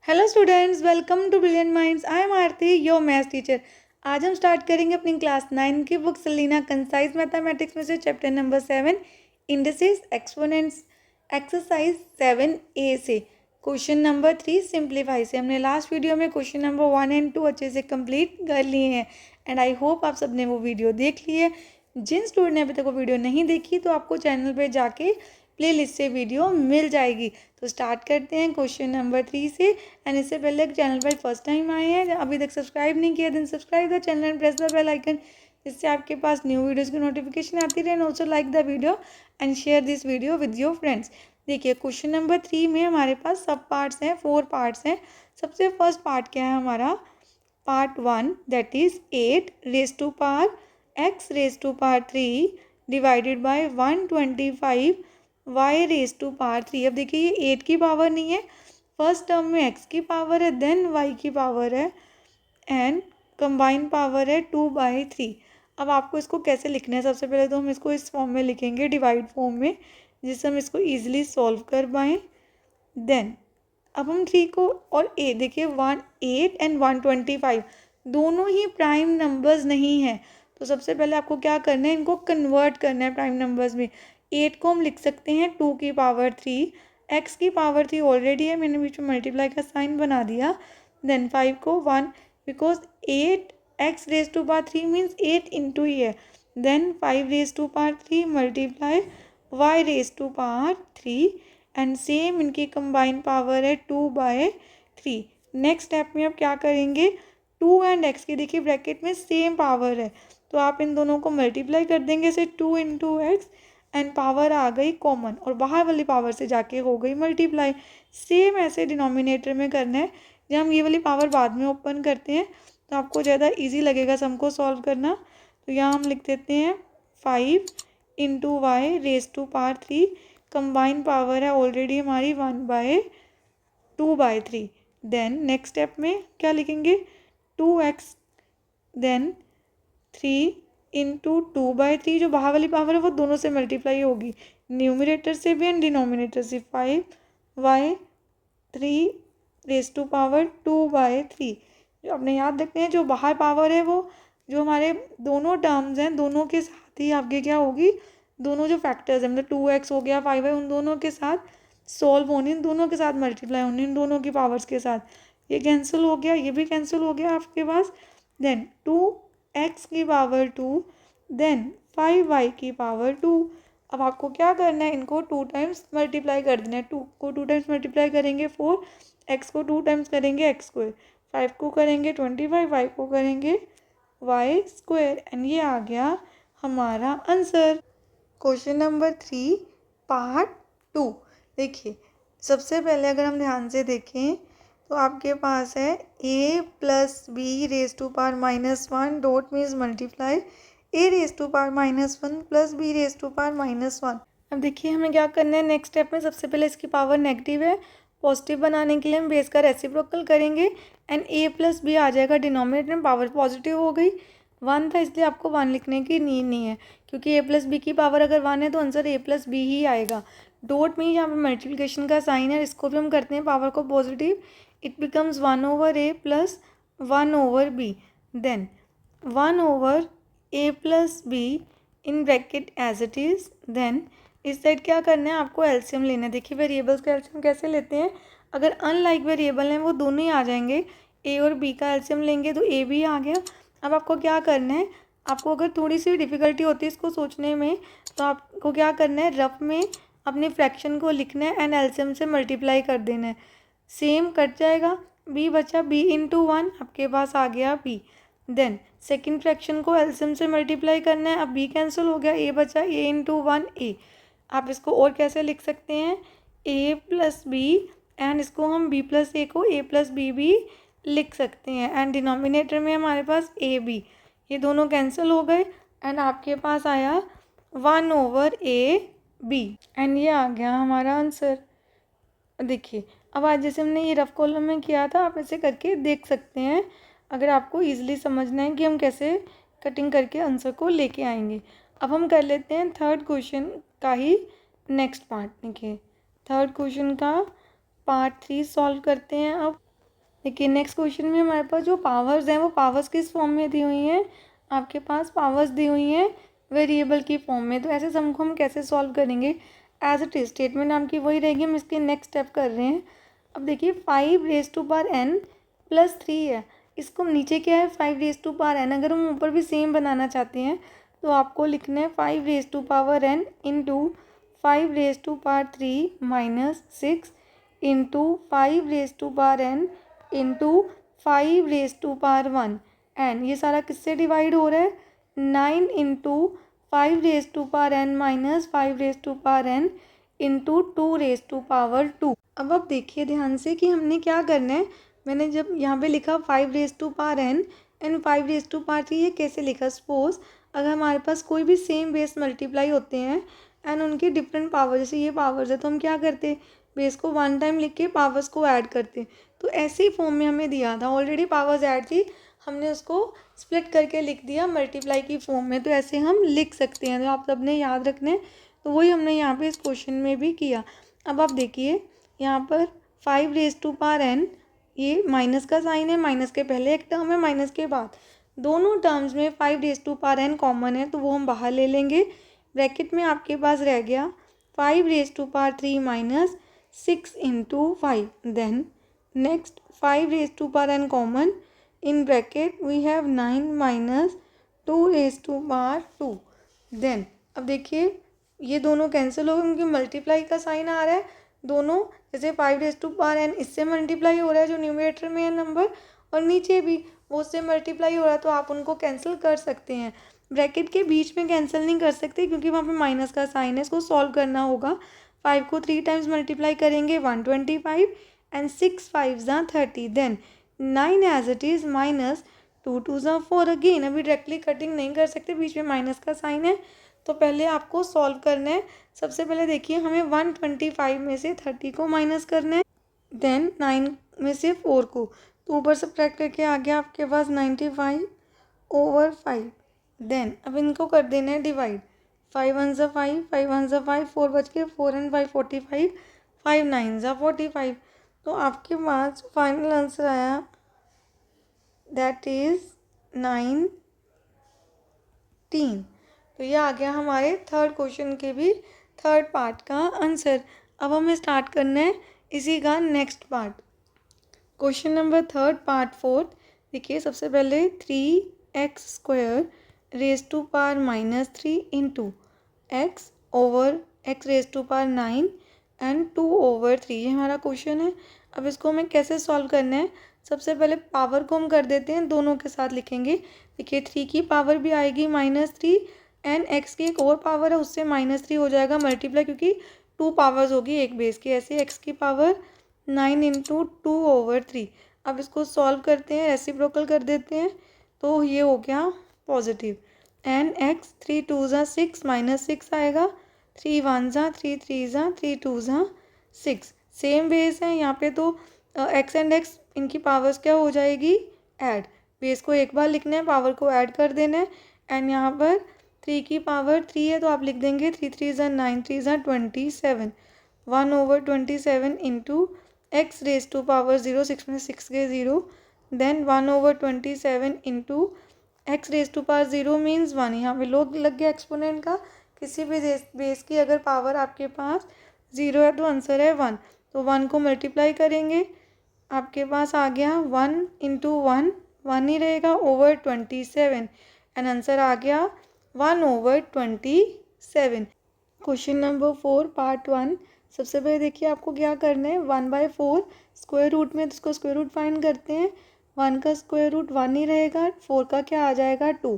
Hello students, welcome to brilliant minds. I am Aarti, your maths teacher. आज हम start करेंगे अपनी क्लास 9 की बुक सलीना कंसाइज मैथमेटिक्स में से chapter number 7 indices exponents exercise 7A से क्वेश्चन नंबर 3 सिंप्लीफाई से। हमने लास्ट वीडियो में क्वेश्चन नंबर 1 एंड 2 अच्छे से कंप्लीट कर लिए हैं एंड आई होप आप सबने वो वीडियो देख ली है। जिन स्टूडेंट ने अभी तक वो वीडियो नहीं देखी तो आपको चैनल पे जाके प्लेलिस्ट से वीडियो मिल जाएगी। तो स्टार्ट करते हैं क्वेश्चन नंबर 3 से। एंड इससे पहले चैनल पर फर्स्ट टाइम आए हैं, अभी तक सब्सक्राइब नहीं किया, then subscribe the channel and press the bell icon, जिससे आपके पास न्यू वीडियोस की नोटिफिकेशन आती रहे। And also like the video and share this video with your friends. देखिए क्वेश्चन नंबर 3 में हमारे पास सब पार्ट्स हैं, 4 पार्ट्स हैं। सबसे फर्स्ट पार्ट क्या है हमारा, part 1 that is 8 raise to power x raise to power 3 divided by 125 y raise to power 3। अब देखिए ये 8 की पावर नहीं है, फर्स्ट टर्म में x की पावर है, देन y की पावर है एंड कंबाइन पावर है 2/3। अब आपको इसको कैसे लिखना है, सबसे पहले तो हम इसको इस फॉर्म में लिखेंगे, डिवाइड फॉर्म में, जिससे हम इसको ईजिली सॉल्व कर पाएँ। देन अब हम 3 को और ए देखिए 8 एंड 125 दोनों ही प्राइम नंबर्स नहीं है। तो सबसे पहले आपको क्या करना है, इनको कन्वर्ट करना है प्राइम नंबर्स में। 8 को हम लिख सकते हैं 2 की पावर 3, x की पावर 3 ऑलरेडी है, मैंने बीच में मल्टीप्लाई का साइन बना दिया। देन 5 को 1, because 8 x raise to power 3 means 8 into ही है। Then 5 raise to power 3 multiply y raise to power 3 and same इनकी कंबाइन पावर है 2/3। नेक्स्ट स्टेप में आप क्या करेंगे, 2 एंड x की देखिए ब्रैकेट में सेम पावर है, तो आप इन दोनों को मल्टीप्लाई कर देंगे इसे 2 इंटू एक्स एंड पावर आ गई कॉमन और बाहर वाली पावर से जाके हो गई मल्टीप्लाई। सेम ऐसे डिनोमिनेटर में करना है। जब हम ये वाली पावर बाद में ओपन करते हैं तो आपको ज़्यादा इजी लगेगा सम को सॉल्व करना। तो यहाँ हम लिख देते हैं 5 into y raise to power 3, combine power है ऑलरेडी हमारी 1/2/3। देन नेक्स्ट स्टेप में क्या लिखेंगे, 2x देन 3 इंटू 2/3, जो बाहर वाली पावर है वो दोनों से मल्टीप्लाई होगी, न्यूमरेटर से भी एंड डिनोमिनेटर से। 5/3 रेज टू पावर 2/3। जो आपने याद रखते हैं, जो बाहर पावर है वो जो हमारे दोनों टर्म्स हैं दोनों के साथ ही आपके क्या होगी, दोनों जो फैक्टर्स हैं मतलब 2x हो गया 5 है, उन दोनों के साथ सॉल्व होनी, इन दोनों के साथ मल्टीप्लाई होनी, इन दोनों की पावर्स के साथ। ये कैंसिल हो गया, ये भी कैंसिल हो गया आपके पास। देन 2x की पावर 2 देन 5y की पावर 2। अब आपको क्या करना है, इनको 2 टाइम्स मल्टीप्लाई कर देना है। 2 को 2 टाइम्स मल्टीप्लाई करेंगे 4, x को 2 टाइम्स करेंगे x स्क्वायर, 5 को करेंगे 25, y को करेंगे y स्क्वायर एंड ये आ गया हमारा आंसर। Question number 3 part 2। देखिए सबसे पहले अगर हम ध्यान से देखें तो आपके पास है a plus b raise to power -1 dot means multiply a raise to power -1 plus b raise to power -1। अब देखिए हमें क्या करना है, नेक्स्ट स्टेप में सबसे पहले इसकी पावर नेगेटिव है, पॉजिटिव बनाने के लिए हम बेस का रेसिप्रोकल करेंगे एंड a प्लस बी आ जाएगा, डिनोमिनेटर में पावर पॉजिटिव हो गई। 1 था इसलिए आपको 1 लिखने की नीड नहीं है, क्योंकि a प्लस बी की पावर अगर 1 है तो आंसर a प्लस बी ही आएगा। डॉट में यहाँ पे मल्टीप्लिकेशन का साइन है, इसको भी हम करते हैं पावर को positive, it becomes 1/a plus 1/b then 1/a plus b in bracket as it is. Then इस साइड क्या करना है, आपको एलसीएम लेना है। देखिए वेरिएबल्स का एलसीएम कैसे लेते हैं, अगर अनलाइक वेरिएबल हैं वो दोनों ही आ जाएंगे, a और b का एलसीएम लेंगे तो a भी आ गया। अब आपको क्या करना है, आपको अगर थोड़ी सी डिफ़िकल्टी होती है इसको सोचने में तो आपको क्या करना है, रफ में अपने फ्रैक्शन को लिखना है एंड एलसीएम से मल्टीप्लाई कर देना है, सेम कट जाएगा, b बचा b इंटू 1, आपके पास आ गया b। देन सेकेंड फ्रैक्शन को एलसीएम से मल्टीप्लाई करना है, अब b कैंसिल हो गया, a बचा a इंटू 1 a। आप इसको और कैसे लिख सकते हैं, a प्लस बी एंड इसको हम b प्लस a को a प्लस बी भी लिख सकते हैं एंड डिनोमिनेटर में हमारे पास a b, ये दोनों कैंसिल हो गए एंड आपके पास आया 1/a b एंड ये आ गया हमारा आंसर। देखिए अब आज जैसे हमने ये रफ कॉलम में किया था, आप ऐसे करके देख सकते हैं अगर आपको ईजिली समझना है कि हम कैसे कटिंग करके आंसर को लेके आएंगे। अब हम कर लेते हैं थर्ड क्वेश्चन का ही नेक्स्ट पार्ट। देखिए थर्ड क्वेश्चन का पार्ट 3 सॉल्व करते हैं। अब देखिए नेक्स्ट क्वेश्चन में हमारे पास जो पावर्स हैं वो पावर्स किस फॉर्म में दी हुई हैं, आपके पास पावर्स दी हुई हैं वेरिएबल की फॉर्म में। तो ऐसे सम को हम कैसे सॉल्व करेंगे, एज इट इज स्टेटमेंट आपकी वही रहेगी, हम इसके नेक्स्ट स्टेप कर रहे हैं। अब देखिए 5n + 3 है, इसको नीचे क्या है 5n, अगर हम ऊपर भी सेम बनाना चाहते हैं तो आपको लिखना है 5n into 5^3 - 6 into 5n into 5^1, and ये सारा किससे डिवाइड हो रहा है 9 इंटू 5^n - 5^n इंटू 2^2। अब आप देखिए ध्यान से कि हमने क्या करना है। मैंने जब यहाँ पे लिखा 5^n एंड 5^3, ये कैसे लिखा, सपोज अगर हमारे पास कोई भी सेम बेस मल्टीप्लाई होते हैं एंड उनके डिफरेंट पावर, जैसे ये पावर्स है तो हम क्या करते, बेस को वन टाइम लिख के पावर्स को ऐड करते। तो ऐसे ही फॉर्म में हमें दिया था, ऑलरेडी पावर्स ऐड थी, हमने उसको स्प्लिट करके लिख दिया मल्टीप्लाई की फॉर्म में। तो ऐसे हम लिख सकते हैं, तो आप सबने याद रखना है। तो वही हमने यहाँ पे इस क्वेश्चन में भी किया। अब आप देखिए यहाँ पर 5^n, ये माइनस का साइन है, माइनस के पहले एक टर्म है, माइनस के बाद दोनों टर्म्स में 5^n कॉमन है, तो वो हम बाहर ले लेंगे। ब्रैकेट में आपके पास रह गया 5^3 - 6 into 5, then next 5^n common, in bracket we have 9 - 2^2। Then अब देखिए ये दोनों कैंसिल हो गए क्योंकि मल्टीप्लाई का साइन आ रहा है, दोनों जैसे 5^n इससे मल्टीप्लाई हो रहा है जो न्यूमरेटर में है नंबर, और नीचे भी वो उससे मल्टीप्लाई हो रहा है, तो आप उनको कैंसिल कर सकते हैं। ब्रैकेट के बीच में कैंसिल नहीं कर सकते क्योंकि वहाँ पे माइनस का साइन है, इसको सॉल्व करना होगा। 5 को 3 टाइम्स मल्टीप्लाई करेंगे 125 and 6 5 30, then 9 as it is minus 2 2 4। Again अभी डायरेक्टली कटिंग नहीं कर सकते, बीच में माइनस का साइन है, तो पहले आपको सॉल्व करना है। सबसे पहले देखिए हमें 125 में से 30 को माइनस करना है, देन 9 में से 4 को, तो ऊपर सब्ट्रैक्ट करके आ गया आपके पास 95/5। देन अब इनको कर देना है डिवाइड, 5 1 ज़ा 5, 5 1 ज़ा 5, 4 बच के 4 एंड 5 45, 5 9 ज़ा 45। तो आपके पास फाइनल आंसर आया दैट इज़ 19। तो ये आ गया हमारे थर्ड क्वेश्चन के भी थर्ड पार्ट का आंसर। अब हमें स्टार्ट करना है इसी का next part, question number third part fourth. देखिए सबसे पहले 3x² raise to power -3 into x over x raise to power 9 and 2/3, ये हमारा क्वेश्चन है। अब इसको हमें कैसे सॉल्व करना है, सबसे पहले पावर को हम कर देते हैं, दोनों के साथ लिखेंगे। देखिए 3 की पावर भी आएगी -3 एंड x की एक और पावर है उससे -3 हो जाएगा मल्टीप्लाई, क्योंकि 2 पावर्स होगी एक बेस की, ऐसे x की पावर 9 इंटू 2/3। अब इसको सॉल्व करते हैं, रेसिप्रोकल कर देते हैं, तो ये हो गया पॉजिटिव, एंड x 3 2 ज़ा 6 -6 आएगा, 3 1 ज़ा 3 3 ज़ा 3 2 ज़ा 6। सेम बेस है यहाँ पे, तो x एंड x इनकी पावर्स क्या हो जाएगी ऐड, बेस को एक बार लिखना है, पावर को ऐड कर देना है। एंड यहाँ पर 3 की पावर 3 है तो आप लिख देंगे 3 3 ज़ा 9 3 ज़ा 27, 1/27 into x raise to power 0, 6 में 6 के 0, then 1/27 into x raise to power 0 means 1। यहाँ पे लोग लग गया एक्सपोनेंट का, किसी भी बेस की अगर पावर आपके पास 0 है तो आंसर है 1, तो 1 को मल्टीप्लाई करेंगे, आपके पास आ गया 1 इंटू 1, 1 ही रहेगा ओवर 27, एंड आंसर आ गया 1/27। Question number 4 part 1। सबसे पहले देखिए आपको क्या करना है, 1/4 स्क्वायर रूट में, तो इसको स्क्वायर रूट फाइंड करते हैं। 1 का स्क्वायर रूट 1 ही रहेगा, 4 का क्या आ जाएगा 2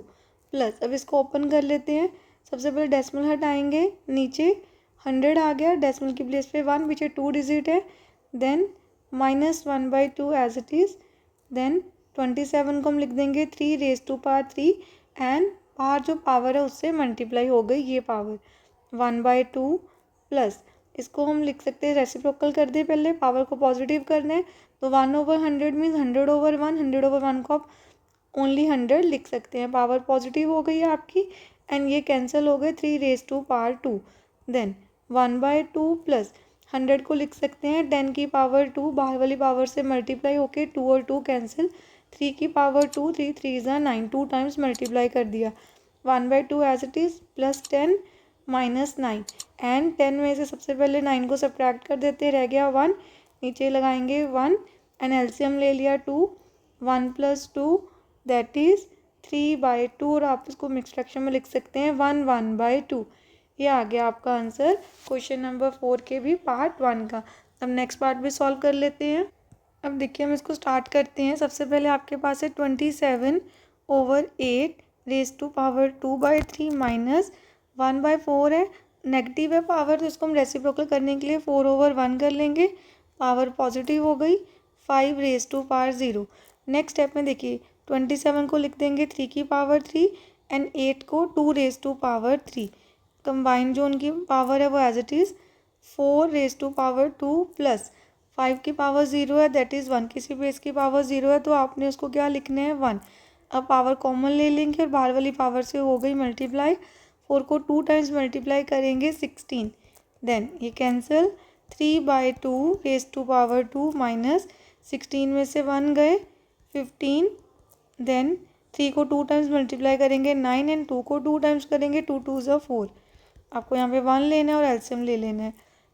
प्लस, अब इसको ओपन कर लेते हैं। सबसे पहले डेसिमल हटाएंगे, नीचे 100 आ गया, डेसिमल की प्लेस पे 1, पीछे 2 डिजिट है, then -1/2 as it is, then 27 को हम लिख देंगे 3 रेज़ टू पावर 3, एंड बाहर जो पावर है उससे मल्टीप्लाई हो गई ये पावर 1/2 प्लस, इसको हम लिख सकते हैं रेसिप्रोकल कर दे, पहले पावर को पॉजिटिव करना है, तो 1/100 मीन्स 100/1, 100/1 को आप ओनली 100 लिख सकते हैं, पावर पॉजिटिव हो गई है आपकी, एंड ये कैंसिल हो गए 3 raise to power 2, then 1/2 plus 100 को लिख सकते हैं 10 की पावर 2, बाहर वाली पावर से मल्टीप्लाई होके 2 और 2 कैंसिल, 3 की पावर 2, 3 3 ज़ा 9, 2 टाइम्स मल्टीप्लाई कर दिया, 1/2 as it is, plus 10 minus 9, and 10 में से सबसे पहले 9 को सब्ट्रैक्ट कर देते, रह गया 1, नीचे लगाएंगे 1 एंड एलसीएम ले लिया 2, 1 + 2 दैट इज़ 3/2, और आप इसको मिक्स फ्रैक्शन में लिख सकते हैं 1 1/2। ये आ गया आपका आंसर क्वेश्चन नंबर 4 के भी पार्ट 1 का। अब नेक्स्ट पार्ट भी सॉल्व कर लेते हैं। अब देखिए हम इसको स्टार्ट करते हैं। सबसे पहले आपके पास है 27/8 रेज़ टू पावर 2/3 माइनस 1/4 है, नेगेटिव है पावर, तो इसको हम रेसिप्रोकल करने के लिए 4/1 कर लेंगे, पावर पॉजिटिव हो गई, 5 raise to power 0। Next step में देखिए 27 को लिख देंगे 3 की पावर 3 एंड 8 को 2 रेज़ टू पावर 3। कंबाइन जो उनकी पावर है वो as it is 4 raise to power 2 plus 5 की पावर 0 है दैट इज़ 1, किसी बेस की पावर 0 है तो आपने उसको क्या लिखना है 1। अब पावर कॉमन ले लेंगे और बाहर वाली पावर से हो गई मल्टीप्लाई, 4 को 2 टाइम्स मल्टीप्लाई करेंगे 16, देन ये cancel, 3/2 raise to power 2 minus 16 में से 1 गए 15, देन 3 को 2 टाइम्स मल्टीप्लाई करेंगे 9 एंड 2 को 2 टाइम्स करेंगे 2 2 ज़ा 4। आपको यहाँ पे 1 लेना है और एलसीएम ले लेना है,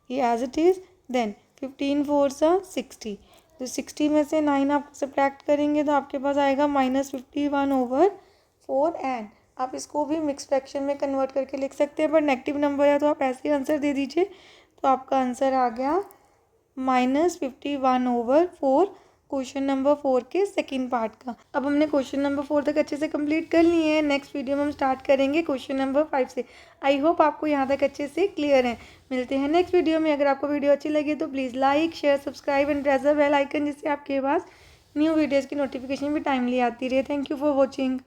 ये एज इट इज़, देन 15 4 ज़ा 60, तो 60 में से 9 आप सब्ट्रैक्ट करेंगे तो आपके पास आएगा -51/4, एंड आप इसको भी मिक्स फ्रैक्शन में कन्वर्ट करके लिख सकते हैं, पर नेगेटिव नंबर है तो आप ऐसे ही आंसर दे दीजिए। तो आपका आंसर आ गया -51/4 क्वेश्चन नंबर 4 के सेकंड पार्ट का। अब हमने क्वेश्चन नंबर 4 तक अच्छे से कंप्लीट कर लिए हैं। नेक्स्ट वीडियो में हम स्टार्ट करेंगे क्वेश्चन नंबर 5 से। आई होप आपको यहाँ तक अच्छे से क्लियर है। मिलते हैं नेक्स्ट वीडियो में। अगर आपको वीडियो अच्छी लगी तो please like share subscribe and press the bell icon, जिससे आपके पास न्यू वीडियोज़ की नोटिफिकेशन भी टाइमली आती रहे। Thank you for watching.